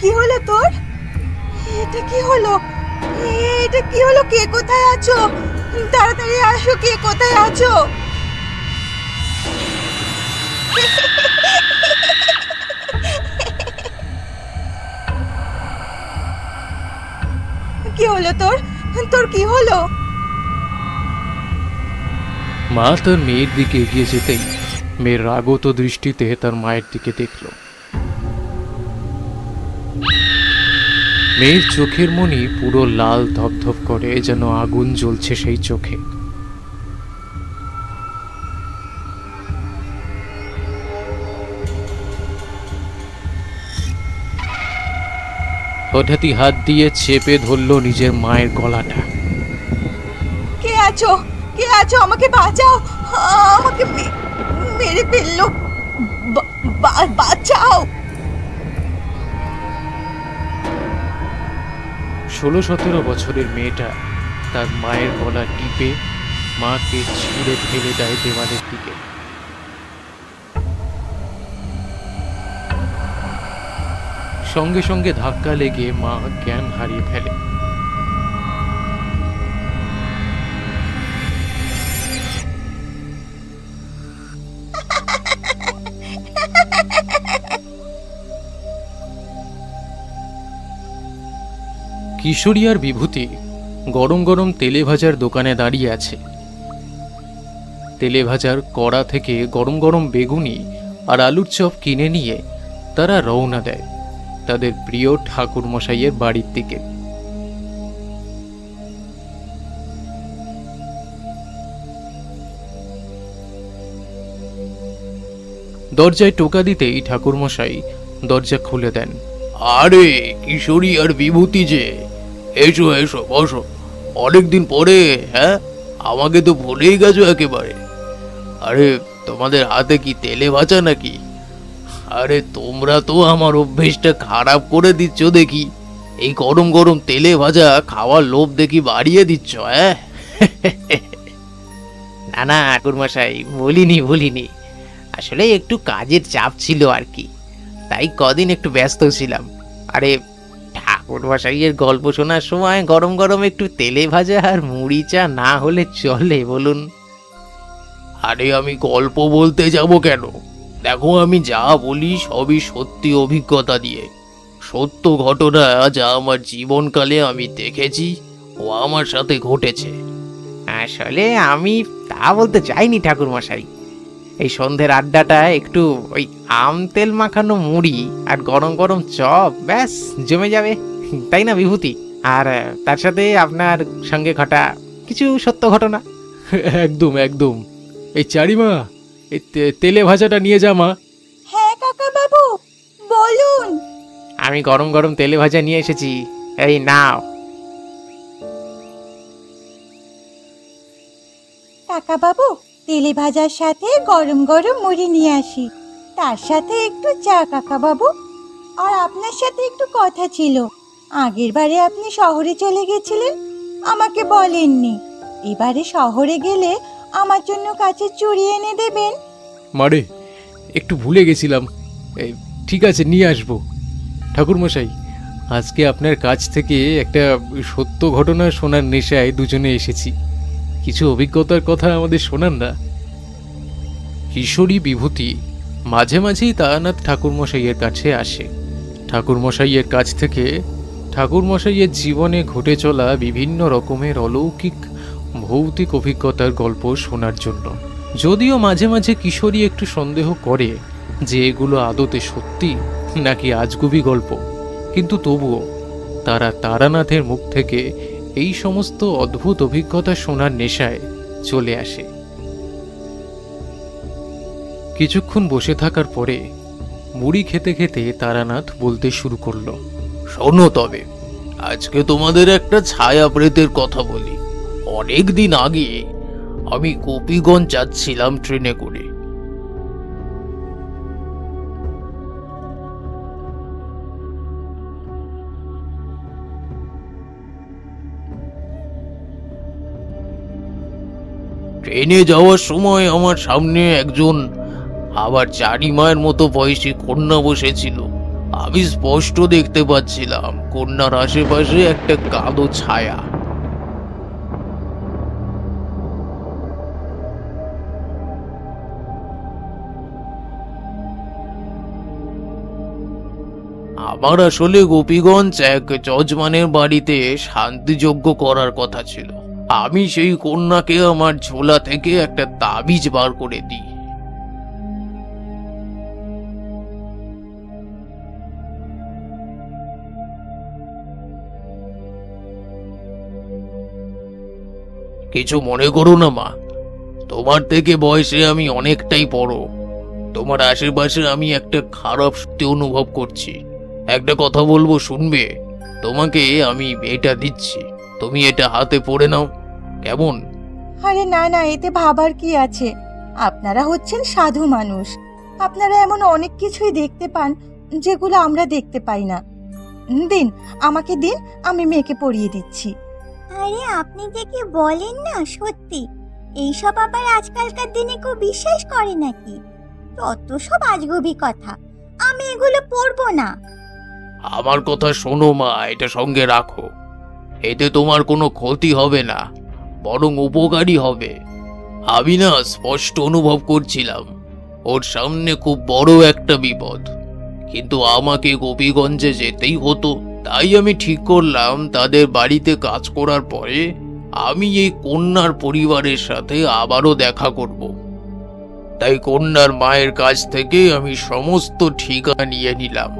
কি হলো তোর? এটা কি হলো? এটা কি হলো? কে কোথায় আছো? তাড়াতাড়ি আসো, কে কোথায় আছো? কি হলো তোর? তোর কি হলো? মা তার মেয়ের দিকে এগিয়ে যেতেই মেয়ের রাগত দৃষ্টিতে তার মায়ের দিকে দেখল। মেয়ের চোখের মনি পুরো লাল ধপধপ করে, যেন আগুন জ্বলছে সেই চোখে। হঠাৎই হাত দিয়ে চেপে ধরল নিজের মায়ের গলাটা। কে আছো? কে আছো? আমাকে বাঁচাও! আমাকে মেরে ফেললো! বাঁচাও! 16-17 বছরের মেয়েটা তার মায়ের গলা টিপে মাকে ছিঁড়ে ফেলে দেয় দেওয়ালের দিকে। সঙ্গে সঙ্গে ধাক্কা লেগে মা জ্ঞান হারিয়ে ফেলে। কিশোরী আর বিভূতি গরম গরম তেলে ভাজার দোকানে দাঁড়িয়ে আছে। তেলে ভাজার কড়া থেকে গরম গরম বেগুনি আর আলুর চপ কিনে নিয়ে তারা রওনা দেয় তাদের প্রিয় ঠাকুরমশাইয়ের বাড়ির দিকে। দরজায় টোকা দিতেই ঠাকুরমশাই দরজা খুলে দেন। আরে কিশোরী আর বিভূতি যে, এসো এসো, বসো। অনেকদিন পরে। হ্যাঁ, আমাকে তো ভুলেই গেছো একেবারে। আরে তোমাদের হাতে কি তেলে ভাজা নাকি? আরে তোমরা তো আমার অভ্যেসটা খারাপ করে দিচ্ছ দেখি। এই গরম গরম তেলে ভাজা খাওয়ার লোভ দেখি বাড়িয়ে দিচ্ছ। হ্যাঁ না না ঠাকুরমশাই, বলিনি। আসলে একটু কাজের চাপ ছিল আর কি, তাই কদিন একটু ব্যস্ত ছিলাম। আরে ঠাকুরমশাইয়ের গল্প শোনার সময় গরম গরম একটু তেলে ভাজা আর মুড়ি চা না হলে চলে বলুন? আরে আমি গল্প বলতে যাব কেন? দেখো, আমি যা বলি সবই সত্যি অভিজ্ঞতা দিয়ে, সত্য ঘটনা যা আমার জীবনকালে আমি দেখেছি ও আমার সাথে ঘটেছে। আসলে আমি তা বলতে চাইনি ঠাকুরমশাই। এই সন্ধ্যের আড্ডাটা একটু ওই আম তেল মাখানো মুড়ি আর গরম গরম চপ, ব্যাস জমে যাবে, তাই না বিভূতি? আর তার সাথে আপনার সঙ্গে ঘটা কিছু সত্য ঘটনা। একদম একদম। এই চারিমা, এই তেলে ভাজাটা নিয়ে যা মা। হ্যাঁ কাকা বাবু, বলুন। আমি গরম গরম তেলে ভাজা নিয়ে এসেছি, এই নাও। কাকা বাবু, তেলে ভাজার সাথে গরম গরম মুড়ি নিয়ে আসি, তার সাথে একটু চা কাকা বাবু। আর আপনার সাথে একটু কথা ছিল। আগের বারে আপনি শহরে চলে গেছিলেন, আমাকে বলেননি। এবারে শহরে গেলে আমার জন্য কাচের চুড়ি এনে দেবেন। মারে, একটু ভুলে গেছিলাম। ঠিক আছে, নিয়ে আসবো। ঠাকুরমশাই, আজকে আপনার কাছ থেকে একটা সত্য ঘটনা শোনার নেশায় দুজনে এসেছি। কিছু অভিজ্ঞতার কথা আমাদের শোনান না। কিশোরী বিভূতি মাঝে মাঝেই তারানাথ ঠাকুরমশাইয়ের কাছে আসে। ঠাকুরমশাইয়ের কাছ থেকে ঠাকুরমশাইয়ের জীবনে ঘটে চলা বিভিন্ন রকমের অলৌকিক ভৌতিক অভিজ্ঞতার গল্প শোনার জন্য। যদিও মাঝে মাঝে কিশোরী একটু সন্দেহ করে যে এগুলো আদতে সত্যি নাকি আজগুবি গল্প, কিন্তু তবুও তারা তারানাথের মুখ থেকে এই সমস্ত অদ্ভুত অভিজ্ঞতা শোনার নেশায় চলে আসে। কিছুক্ষণ বসে থাকার পরে মুড়ি খেতে খেতে তারানাথ বলতে শুরু করলো। শোনো তবে, আজকে তোমাদের একটা ছায়া প্রেতের কথা বলি। অনেক দিন আগে আমি গোপীগঞ্জ যাচ্ছিলাম ট্রেনে করে। ট্রেনে যাওয়ার সময় আমার সামনে একজন আবার চারিমায়ের মতো বয়সী কন্যা বসেছিল আমি স্পষ্ট দেখতে পাচ্ছিলাম কন্যার আশেপাশে একটা কালো ছায়া। আমার আসলে গোপীগঞ্জ এক যজমানের বাড়িতে শান্তিযজ্ঞ করার কথা ছিল। আমি সেই কন্যাকে আমার ঝোলা থেকে একটা তাবিজ বার করে দিই। কিছু মনে করো না মা, তোমার থেকে বয়সে আমি অনেকটাই বড়। তোমার আশেপাশে আমি একটা খারাপ শক্তি অনুভব করছি। একটা কথা বলবো, শুনবে? তোমাকে আমি এটা দিচ্ছি, তুমি এটা হাতে পড়ে নাও, কেমন? আরে না না, এতে ভাবার কি আছে? আপনারা হচ্ছেন সাধু মানুষ, আপনারা এমন অনেক কিছুই দেখতে পান যেগুলো আমরা দেখতে পাই না। দিন, আমাকে দিন, আমি মেয়েকে পরিয়ে দিচ্ছি। আরে আপনি যে কি বলেন না, সত্যি এইসব আবার আজকালকার দিনে কেউ বিশ্বাস করে নাকি? তত সব আজগুবি কথা, আমি এগুলো পড়বো না। আমার কথা শোনো মা, এটা সঙ্গে রাখো। এতে তোমার কোনো ক্ষতি হবে না, বরং উপকারী হবে। আমি না স্পষ্ট অনুভব করছিলাম ওর সামনে খুব বড় একটা বিপদ, কিন্তু আমাকে গোপীগঞ্জে যেতেই হতো। তাই আমি ঠিক করলাম তাদের বাড়িতে কাজ করার পরে আমি এই কন্যার পরিবারের সাথে আবারও দেখা করব। তাই কন্যার মায়ের কাছ থেকে আমি সমস্ত ঠিকানা নিয়ে নিলাম।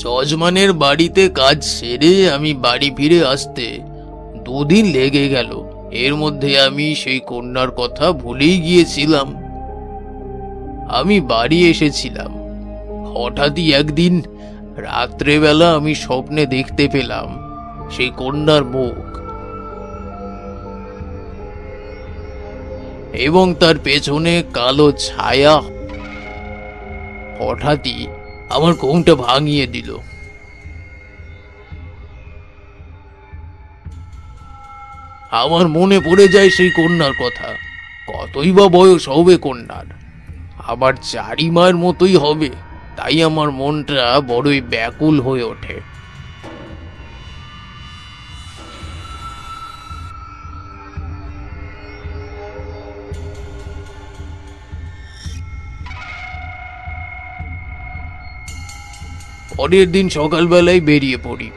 যজমানের বাড়িতে কাজ সেরে আমি বাড়ি ফিরে আসতে 2 দিন লেগে গেল। এর মধ্যে আমি সেই কন্যার কথা ভুলেই গিয়েছিলাম। আমি বাড়ি এসেছিলাম, হঠাৎই একদিন রাত্রেবেলা আমি স্বপ্নে দেখতে পেলাম সেই কন্যার মুখ এবং তার পেছনে কালো ছায়া। হঠাৎই আমার ঘুমটা ভাঙিয়ে দিল। আমার মনে পড়ে যায় সেই কন্যার কথা। কতই বা বয়স হবে কন্যার, আমার চারিমার মতোই হবে। তাই আমার মনটা বড়ই ব্যাকুল হয়ে ওঠে। পরের দিন সকালবেলায় বেরিয়ে পড়ি।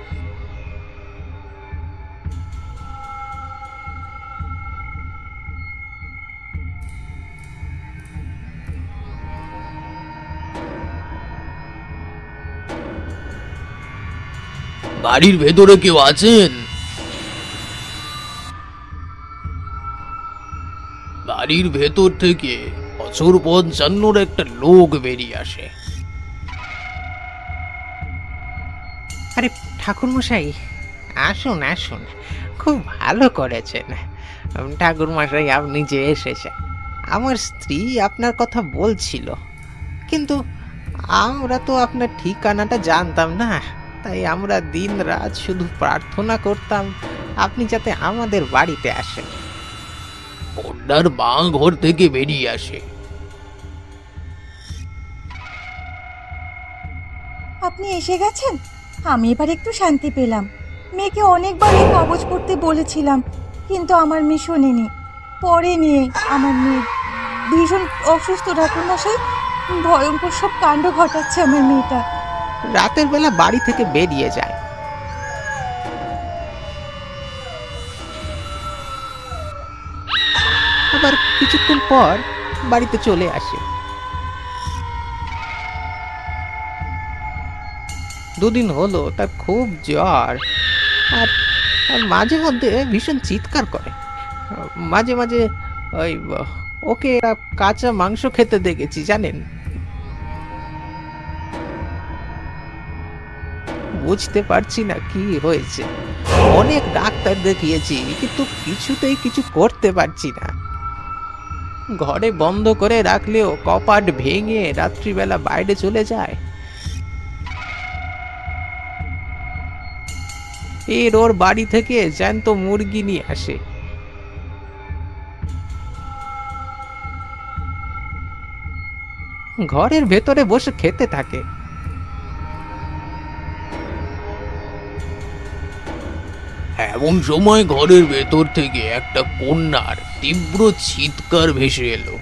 বাড়ির ভেতরে কেউ আছেন? বাড়ির ভেতর থেকে বছর 55 একটা লোক বেরিয়ে আসে। আরে ঠাকুরমশাই, আসুন আসুন, খুব ভালো করেছেন। ঠাকুরমশাই, আপনি যে এসেছেন, আমার স্ত্রী আপনার কথা বলছিল, কিন্তু আমরা তো আপনার ঠিকানাটা জানতাম না। তাই আমরা দিন রাত শুধু প্রার্থনা করতাম আপনি যাতে আমাদের বাড়িতে আসেন। কন্যার মা ঘর থেকে বেরিয়ে আসে। আপনি এসে গেছেন, আমি এবার একটু শান্তি পেলাম। মেয়েকে অনেকবার এই কাগজ পড়তে বলেছিলাম, কিন্তু আমার মেয়ে শোনেনি। পরে নিয়ে আমার মেয়ে ভীষণ অসুস্থ, ঠাকুরমশাই, ভয়ঙ্কর সব কাণ্ড ঘটাচ্ছে আমার মেয়েটা। রাতের বেলা বাড়ি থেকে বেরিয়ে যায়, আবার কিছুক্ষণ পর বাড়িতে চলে আসে। 2 দিন হলো তার খুব জ্বর, আর আর মাঝে মধ্যে ভীষণ চিৎকার করে। মাঝে মাঝে ওই ওকে কাঁচা মাংস খেতে দেখেছি, জানেন। বুঝতে পারছি না কি হয়েছে। অনেক ডাক্তার দেখিয়েছি, কিন্তু কিছুতেই কিছু করতে পারছি না। ঘরে বন্ধ করে রাখলেও কপাট ভেঙে রাত্রিবেলা বাইরে চলে যায়। এর ওর বাড়ি থেকে জ্যান্ত মুরগি নিয়ে আসে। ঘরের ভেতরে বসে খেতে থাকে। এমন সময় ঘরের ভেতর থেকে একটা কন্যার তীব্র চিৎকার ভেসে এলো।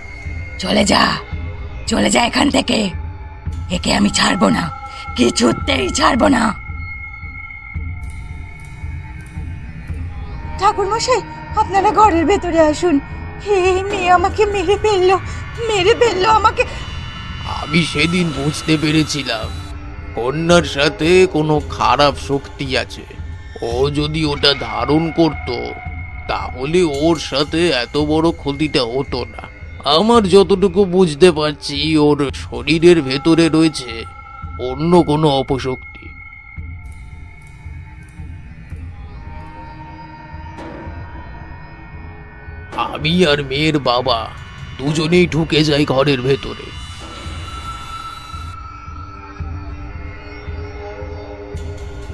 চলে যা এখান থেকে, একে আমি ছাড়বো না, কিছুতেই ছাড়বো না। ঠাকুর মশাই, আপনারা ঘরের ভেতরে আসুন। এই মেয়ে আমাকে মেরে ফেললো আমাকে। আমি সেদিন বুঝতে পেরেছিলাম কন্যার সাথে কোনো খারাপ শক্তি আছে। ও যদি ওটা ধারণ করত তাহলে ওর সাথে এত বড় ক্ষতিটা হতো না। আমার যতটুকু বুঝতে পারছি ওর শরীরের ভেতরে রয়েছে অন্য কোনো অপশক্তি। আমি আর মেয়ের বাবা দুজনেই ঢুকে যাই ঘরের ভেতরে।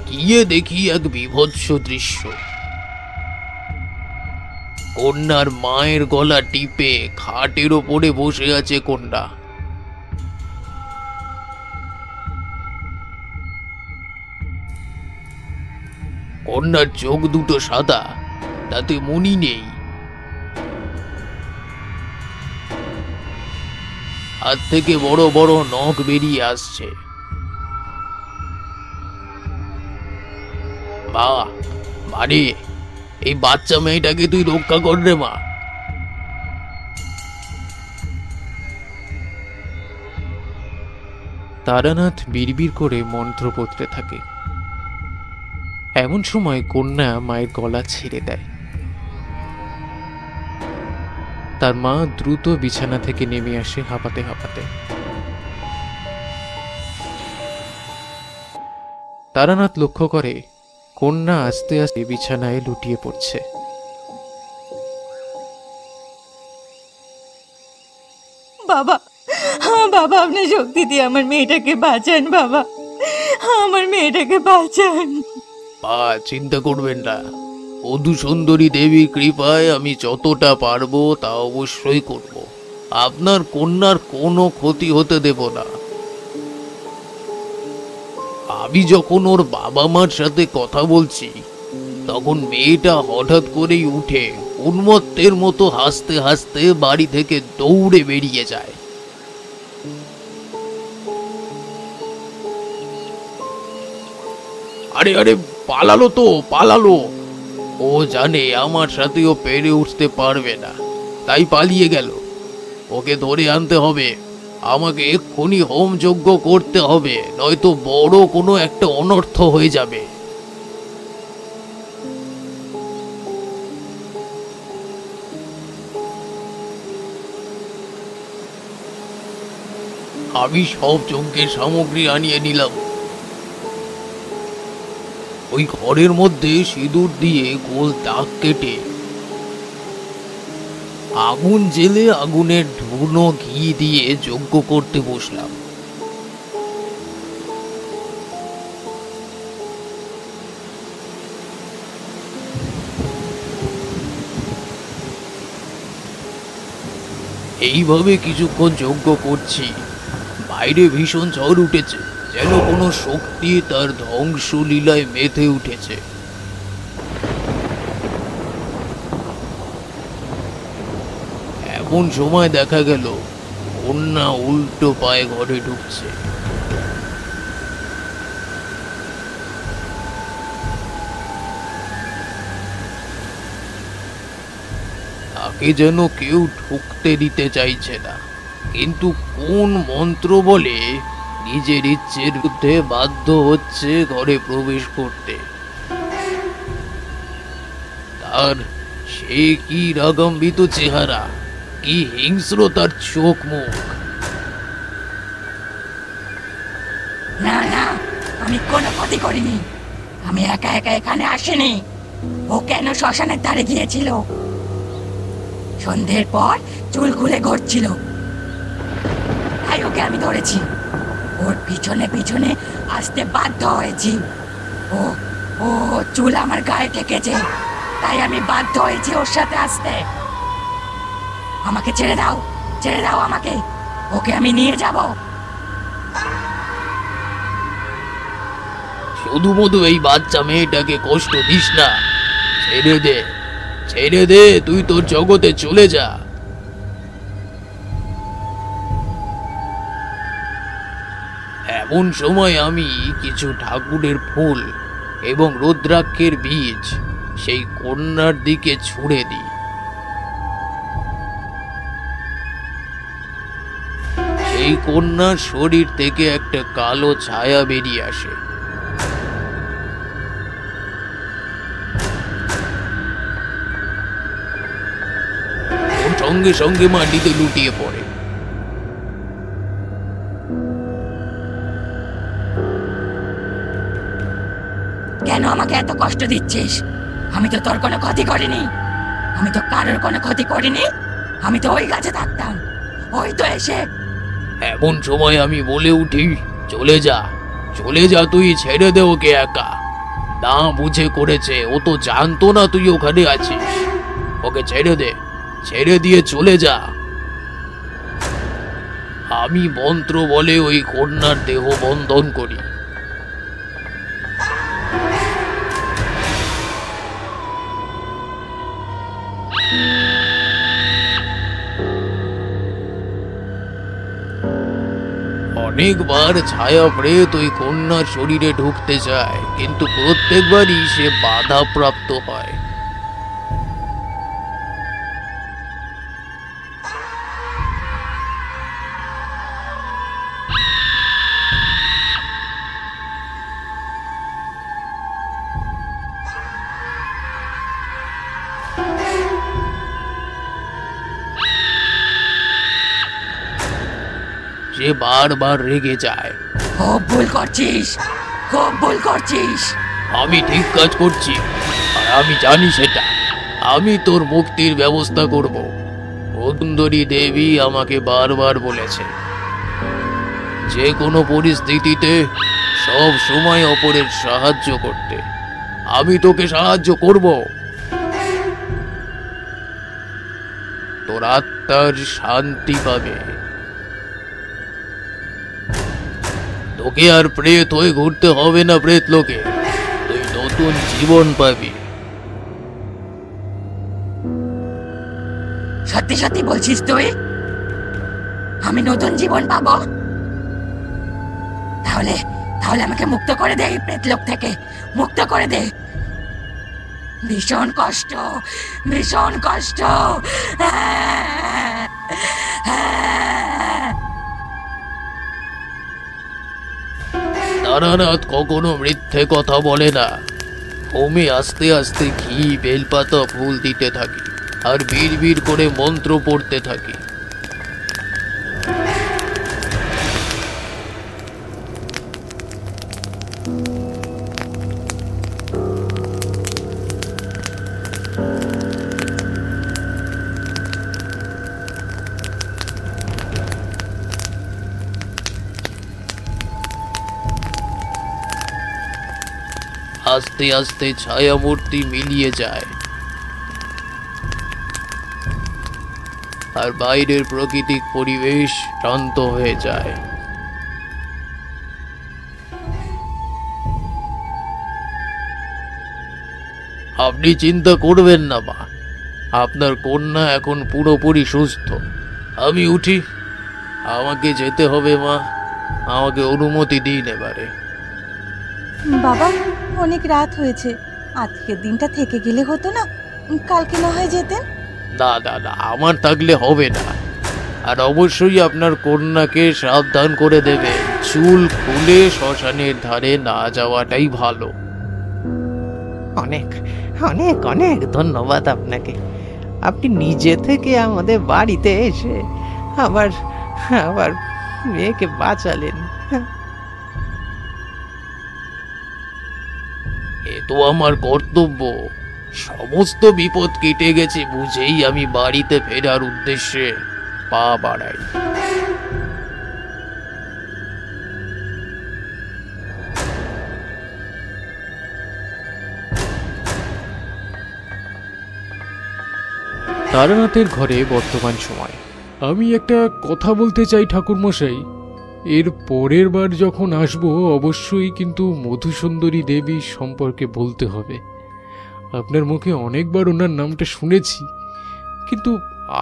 গিয়ে দেখি এক বীভৎস দৃশ্য। কন্যার মায়ের গলা টিপে খাটের ওপরে বসে আছে কন্যা। কন্যার চোখ দুটো সাদা, তাতে মনি নেই। হাত থেকে বড় বড় নখ বেরিয়ে আসছে। মানে এই বাচ্চা মেয়েটাকে তুই রক্ষা কর রে মা। তারানাথ বিড়বিড় করে মন্ত্র পড়তে থাকে। এমন সময় কন্যা মায়ের গলা ছেড়ে দেয়। তার মা দ্রুত বিছানা থেকে নেমে আসে হাঁপাতে হাঁপাতে। তারানাথ লক্ষ্য করে কন্যা আস্তে আস্তে বিছানায় লুটিয়ে পড়ছে। বাবা, বাবা, আপনি শক্তি দিয়ে আমার মেয়েটাকে বাঁচান। বাবা, আমার মেয়েটাকে বাঁচান। মা চিন্তা করবেন না, মধু সুন্দরী দেবীর কৃপায় আমি যতটা পারবো তা অবশ্যই করব। আপনার কন্যার কোনো ক্ষতি হতে দেব না। আমি যখন ওর বাবা মার সাথে কথা বলছি তখন মেয়েটা হঠাৎ করেই উঠে উন্মত্তের মতো হাসতে হাসতে বাড়ি থেকে দৌড়ে বেরিয়ে যায়। আরে আরে পালালো। ও জানে আমার সাথেও পেরে উঠতে পারবে না, তাই পালিয়ে গেল। ওকে ধরে আনতে হবে। আমাকে এক্ষুনি হোম যজ্ঞ করতে হবে, নয়তো বড় কোনো একটা অনর্থ হয়ে যাবে। আমি সব যজ্ঞের সামগ্রী আনিয়ে নিলাম। ওই ঘরের মধ্যে সিঁদুর দিয়ে গোল দাগ কেটে আগুন জেলে আগুনের ধুনো ঘি দিয়ে যজ্ঞ করতে বসলাম। এইভাবে কিছুক্ষণ যজ্ঞ করছি, বাইরে ভীষণ ঝড় উঠেছে, যেন কোনো শক্তি তার ধ্বংস লীলায় মেতে উঠেছে। এমন সময় দেখা গেল কন্যা উল্টো পায়ে ঘরে ঢুকছে। তাকে যেন কেউ ঢুকতে দিতে চাইছে না, কিন্তু কোন মন্ত্র বলে নিজের ইচ্ছের বিরুদ্ধে বাধ্য হচ্ছে ঘরে প্রবেশ করতে। তার সে কি রাগান্বিত চেহারা, কি হিংস্র তার চোখ মুখ। না না, আমি কোনো ক্ষতি করিনি। আমি একা একা এখানে আসিনি। ও কেন শ্মশানের ধারে গিয়েছিল? সন্ধ্যের পর চুল খুলে ঘুরছিল, তাই ওকে আমি ধরেছি। ওর পিছনে পিছনে আসতে বাধ্য হয়েছি। ও ও চুল আমার গায়ে ঠেকেছে, তাই আমি বাধ্য হয়েছি ওর সাথে আসতে। আমাকে ছেড়ে দাও আমাকে। ওকে আমি নিয়ে যাব। শুধুমধু এই বাচ্চা মেয়েটাকে কষ্ট দিস না, ছেড়ে দে, ছেড়ে দে, তুই তোর জগতে চলে যা। এমন সময় আমি কিছু ঠাকুরের ফুল এবং রুদ্রাক্ষের বীজ সেই কন্যার দিকে ছুঁড়ে দিই। সেই কন্যার শরীর থেকে একটা কালো ছায়া বেরিয়ে আসে। ওর সঙ্গে সঙ্গে মাটিতে লুটিয়ে পড়ে। কেন আমাকে এত কষ্ট দিচ্ছিস? আমি তো তোর কোনো ক্ষতি করিনি, আমি তো কারোর কোনো ক্ষতি করিনি। আমি তো ওই গাছে থাকতাম, ওই তো এসে। এমন সময় আমি বলে উঠি, চলে যা, চলে যা, তুই ছেড়ে দে ওকে একা। না বুঝে করেছে, ও তো জানতো না তুই ওখানে আছিস। ওকে ছেড়ে দে, ছেড়ে দিয়ে চলে যা। আমি মন্ত্র বলে ওই কন্যার দেহ বন্ধন করি। অনেকবার ছায়া প্রেত ওই কন্যার শরীরে ঢুকতে যায়, কিন্তু প্রত্যেকবারই সে বাধাপ্রাপ্ত হয়। সে বারবার রেগে যায়। খুব ভুল করছিস, খুব ভুল করছিস। আমি ঠিক কাজ করছি, আর আমি জানি সেটা। আমি তোর মুক্তির ব্যবস্থা করব। সুন্দরী দেবী আমাকে বারবার বলেছে, যে কোনো পরিস্থিতিতে সব সময় অপরের সাহায্য করতে। আমি তোকে সাহায্য করব। তোর আত্মার শান্তি পাবে। তোকে আর প্রেত হয়ে ঘুরতে হবে না প্রেত লোকে, তুই নতুন জীবন পাবি। সত্যি সত্যি বলছিস তুই? আমি নতুন জীবন পাবো? তাহলে তাহলে আমাকে মুক্ত করে দে এই প্রেতলোক থেকে, মুক্ত করে দে। ভীষণ কষ্ট, ভীষণ কষ্ট। তারানাথ কখনো মিথ্যে কথা বলে না। আমি আস্তে আস্তে ঘি, বেলপাতা, ফুল দিতে থাকি আর বিড় করে মন্ত্র পড়তে থাকি। আস্তে আস্তে ছায়া মূর্তি মিলিয়ে যায়, আর বাইরের প্রাকৃতিক পরিবেশ শান্ত হয়ে যায়। আপনি চিন্তা করবেন না মা, আপনার কন্যা এখন পুরোপুরি সুস্থ। আমি উঠি, আমাকে যেতে হবে মা, আমাকে অনুমতি দিন এবারে। বাবা, অনেক রাত হয়েছে, আজকের দিনটা থেকে গেলে হতো না? কালকে না হয় যেতেন। না না না, আমার থাকলে হবে না। আর অবশ্যই আপনার কন্যাকে সাবধান করে দেবে, চুল খুলে শ্মশানের ধারে না যাওয়াটাই ভালো। অনেক অনেক অনেক ধন্যবাদ আপনাকে। আপনি নিজে থেকে আমাদের বাড়িতে এসে আবার আবার মেয়েকে বাঁচালেন। এ তো আমার কর্তব্য। সমস্ত বিপদ কেটে গেছে বুঝেই আমি বাড়িতে ফেরার উদ্দেশ্যে পা বাড়াই। তারানাথের ঘরে বর্তমান সময় আমি একটা কথা বলতে চাই ঠাকুরমশাই। এর পরের বার যখন আসবো অবশ্যই কিন্তু মধুসুন্দরী দেবী সম্পর্কে বলতে হবে। আপনার মুখে অনেকবার ওনার নামটা শুনেছি, কিন্তু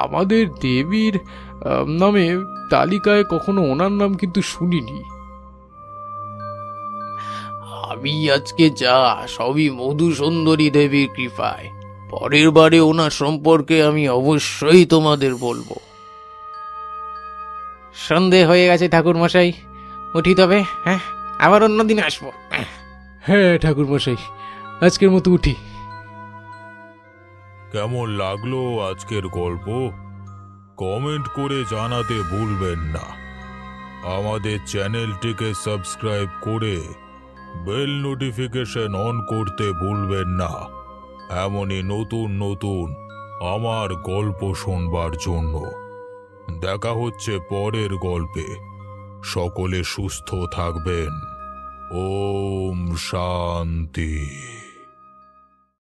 আমাদের দেবীর নামে তালিকায় কখনো ওনার নাম কিন্তু শুনিনি। আমি আজকে যা সবই মধুসুন্দরী দেবীর কৃপায়। পরের বারে ওনার সম্পর্কে আমি অবশ্যই তোমাদের বলবো। সন্ধে হয়ে গেছে ঠাকুরমশাই, উঠি তবে। হ্যাঁ, আবার অন্যদিন আসবো। হ্যাঁ ঠাকুরমশাই, আজকের মতো উঠি। কেমন লাগলো আজকের গল্প? কমেন্ট করে জানাতে ভুলবেন না। আমাদের চ্যানেলটিকে সাবস্ক্রাইব করে বেল নোটিফিকেশন অন করতে ভুলবেন না, এমনই নতুন নতুন আমার গল্প শুনবার জন্য। দেখা হচ্ছে পরের গল্পে। সকলে সুস্থ থাকবেন। ওম শান্তি।